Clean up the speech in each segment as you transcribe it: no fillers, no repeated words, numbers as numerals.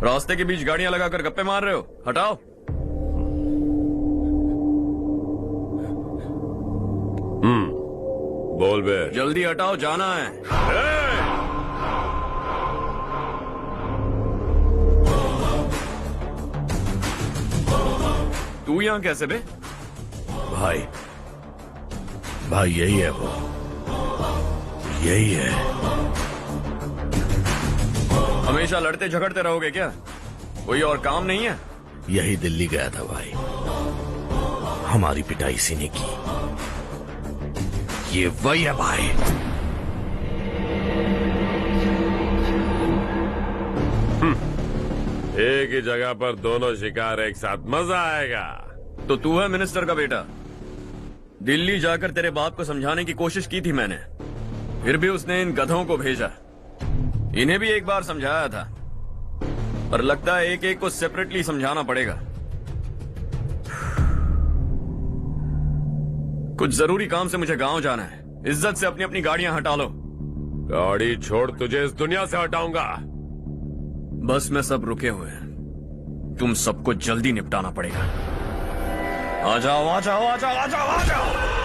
रास्ते के बीच गाड़ियां लगाकर गप्पे मार रहे हो, हटाओ। बोल बे। जल्दी हटाओ, जाना है। तू यहाँ कैसे बे? भाई भाई यही है वो, यही है। हमेशा लड़ते झगड़ते रहोगे क्या? कोई और काम नहीं है? यही दिल्ली गया था भाई, हमारी पिटाई इसी ने की। ये वही है भाई। एक ही जगह पर दोनों शिकार एक साथ, मजा आएगा। तो तू है मिनिस्टर का बेटा? दिल्ली जाकर तेरे बाप को समझाने की कोशिश की थी मैंने, फिर भी उसने इन गधों को भेजा। इन्हें भी एक बार समझाया था, पर लगता है एक एक को सेपरेटली समझाना पड़ेगा। कुछ जरूरी काम से मुझे गांव जाना है। इज्जत से अपनी अपनी गाड़ियां हटा लो। गाड़ी छोड़, तुझे इस दुनिया से हटाऊंगा। बस में सब रुके हुए हैं, तुम सबको जल्दी निपटाना पड़ेगा। आ जाओ आ जाओ आ जाओ आ जाओ आ जाओ।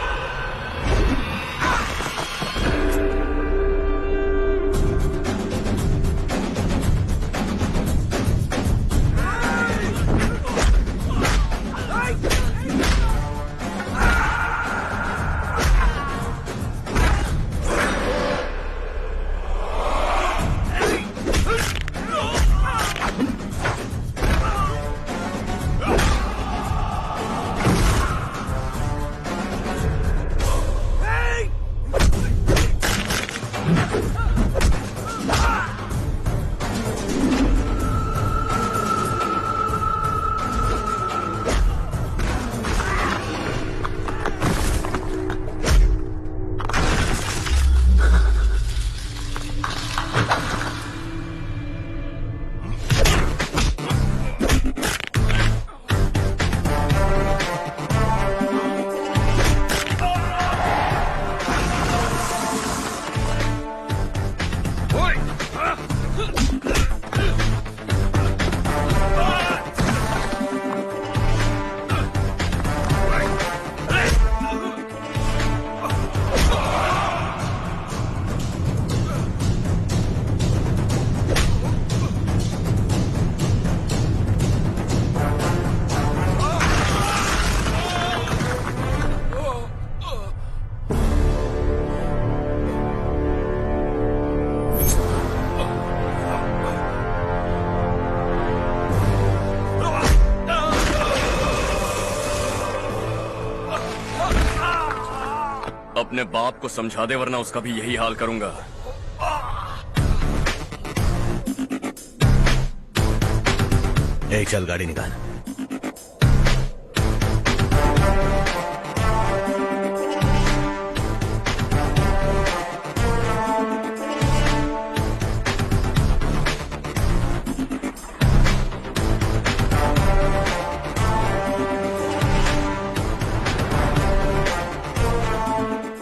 अपने बाप को समझा दे, वरना उसका भी यही हाल करूंगा। चल गाड़ी निकाल।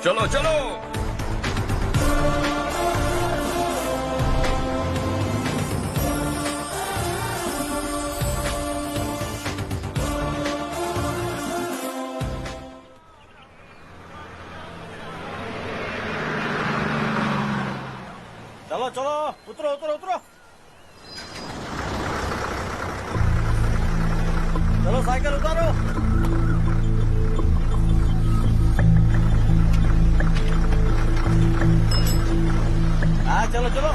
चलो चलो। चलो चलो, उतरो उतरो उतरो। चलो साइकिल उतारो। हाँ चलो चलो।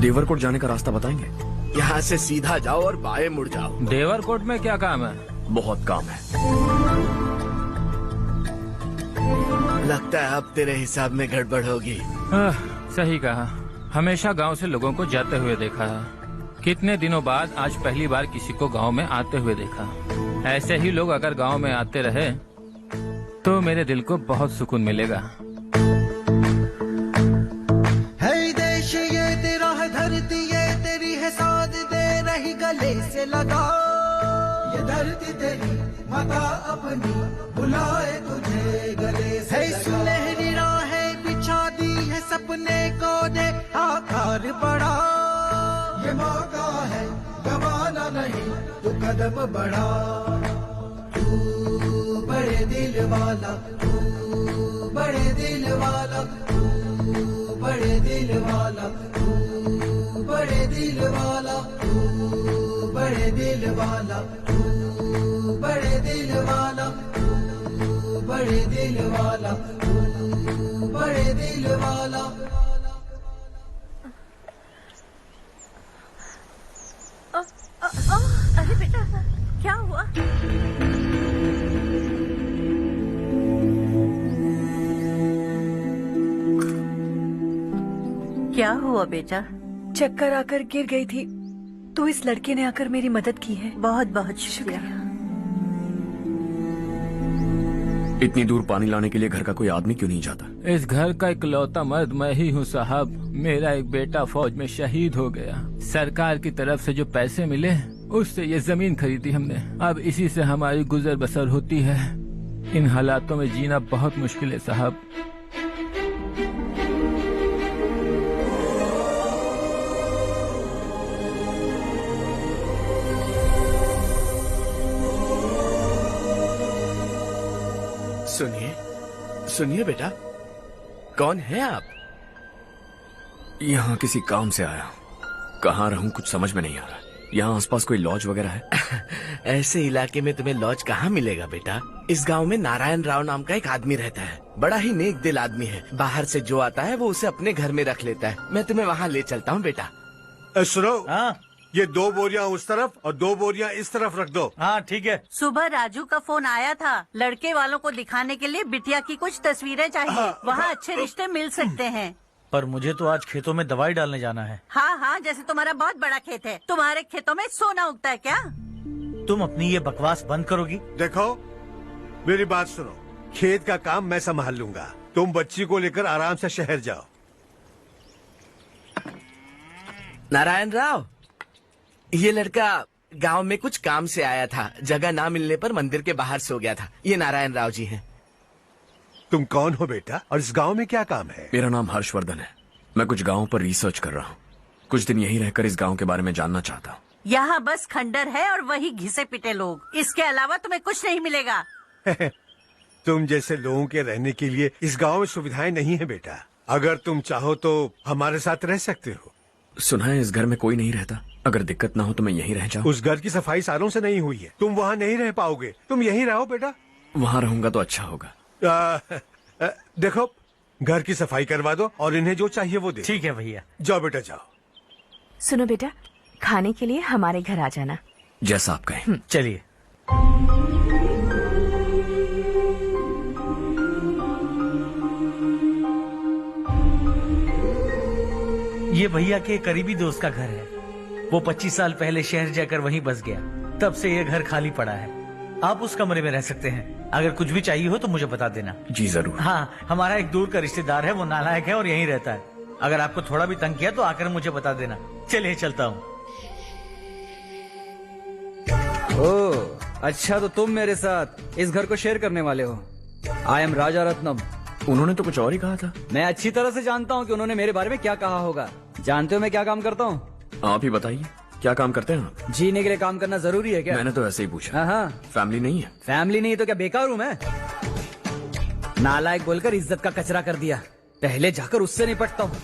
देवरकोट जाने का रास्ता बताएंगे? यहाँ से सीधा जाओ और बाएं मुड़ जाओ। देवरकोट में क्या काम है? बहुत काम है। लगता है अब तेरे हिसाब में गड़बड़ होगी। सही कहा। हमेशा गांव से लोगों को जाते हुए देखा है, कितने दिनों बाद आज पहली बार किसी को गांव में आते हुए देखा। ऐसे ही लोग अगर गांव में आते रहे तो मेरे दिल को बहुत सुकून मिलेगा। है देश ये तेरा है, धरती ये तेरी है, साथ दे रही गले से लगा। ये धरती तेरी माता अपनी बुलाए तुझे गले से। सुनहरी राहें बिछा दी है सब अपने को दे आकार बढ़ा, ये मौका है गवाना नहीं, तू कदम बढ़ा। तू बड़े दिल वाला, तू बड़े दिल वाला, तू बड़े दिल वाला, तू बड़े दिल वाला, तू बड़े दिल वाला, तू बड़े दिल वाला, तू बड़े दिल वाला, तू बड़े दिल वाला। अरे बेटा क्या हुआ? क्या हुआ बेटा? चक्कर आकर गिर गई थी तो इस लड़के ने आकर मेरी मदद की है। बहुत बहुत शुक्रिया। इतनी दूर पानी लाने के लिए घर का कोई आदमी क्यों नहीं जाता? इस घर का इकलौता मर्द मैं ही हूँ साहब। मेरा एक बेटा फौज में शहीद हो गया। सरकार की तरफ से जो पैसे मिले उससे ये जमीन खरीदी हमने। अब इसी से हमारी गुजर बसर होती है। इन हालातों में जीना बहुत मुश्किल है साहब। सुनिए सुनिए बेटा, कौन है आप? यहाँ किसी काम से आया। कहाँ रहूं कुछ समझ में नहीं आ रहा। यहाँ आसपास कोई लॉज वगैरह है? ऐसे इलाके में तुम्हें लॉज कहाँ मिलेगा बेटा? इस गांव में नारायण राव नाम का एक आदमी रहता है। बड़ा ही नेक दिल आदमी है। बाहर से जो आता है वो उसे अपने घर में रख लेता है। मैं तुम्हें वहाँ ले चलता हूँ बेटा। सुनो, हाँ ये 2 बोरियां उस तरफ और 2 बोरियां इस तरफ रख दो। हाँ ठीक है। सुबह राजू का फोन आया था। लड़के वालों को दिखाने के लिए बिटिया की कुछ तस्वीरें चाहिए। वहाँ अच्छे रिश्ते मिल सकते हैं। पर मुझे तो आज खेतों में दवाई डालने जाना है। हाँ हाँ, जैसे तुम्हारा बहुत बड़ा खेत है। तुम्हारे खेतों में सोना उगता है क्या? तुम अपनी ये बकवास बंद करोगी? देखो मेरी बात सुनो, खेत का काम मैं संभाल लूंगा। तुम बच्ची को लेकर आराम से शहर जाओ। नारायण राव, ये लड़का गांव में कुछ काम से आया था। जगह ना मिलने पर मंदिर के बाहर सो गया था। ये नारायण राव जी हैं। तुम कौन हो बेटा और इस गांव में क्या काम है? मेरा नाम हर्षवर्धन है। मैं कुछ गाँव पर रिसर्च कर रहा हूँ। कुछ दिन यहीं रहकर इस गाँव के बारे में जानना चाहता हूँ। यहाँ बस खंडर है और वही घिसे पिटे लोग। इसके अलावा तुम्हें कुछ नहीं मिलेगा। तुम जैसे लोगों के रहने के लिए इस गांव में सुविधाएं नहीं है बेटा। अगर तुम चाहो तो हमारे साथ रह सकते हो। सुना है इस घर में कोई नहीं रहता। अगर दिक्कत ना हो तो मैं यहीं रह जाऊँ। उस घर की सफाई सालों से नहीं हुई है। तुम वहाँ नहीं रह पाओगे। तुम यहीं रहो बेटा। वहाँ रहूंगा तो अच्छा होगा। देखो, घर की सफाई करवा दो और इन्हें जो चाहिए वो दे। ठीक है भैया। जाओ बेटा जाओ। सुनो बेटा, खाने के लिए हमारे घर आ जाना। जैसा आप कहें। चलिए। ये भैया के करीबी दोस्त का घर है। वो 25 साल पहले शहर जाकर वहीं बस गया। तब से ये घर खाली पड़ा है। आप उस कमरे में रह सकते हैं। अगर कुछ भी चाहिए हो तो मुझे बता देना। जी जरूर। हाँ, हमारा एक दूर का रिश्तेदार है। वो नालायक है और यहीं रहता है। अगर आपको थोड़ा भी तंग किया तो आकर मुझे बता देना। चलिए चलता हूँ। ओह अच्छा, तो तुम मेरे साथ इस घर को शेयर करने वाले हो। आई एम राजा रत्नम। उन्होंने तो कुछ और ही कहा था। मैं अच्छी तरह से जानता हूँ कि उन्होंने मेरे बारे में क्या कहा होगा। जानते हो मैं क्या काम करता हूँ? आप ही बताइए, क्या काम करते हैं आप? जीने के लिए काम करना जरूरी है क्या? मैंने तो ऐसे ही पूछा। हाँ, फैमिली नहीं है? फैमिली नहीं तो क्या बेकार हूँ मैं? नालायक बोलकर इज्जत का कचरा कर दिया। पहले जाकर उससे निपटता हूँ।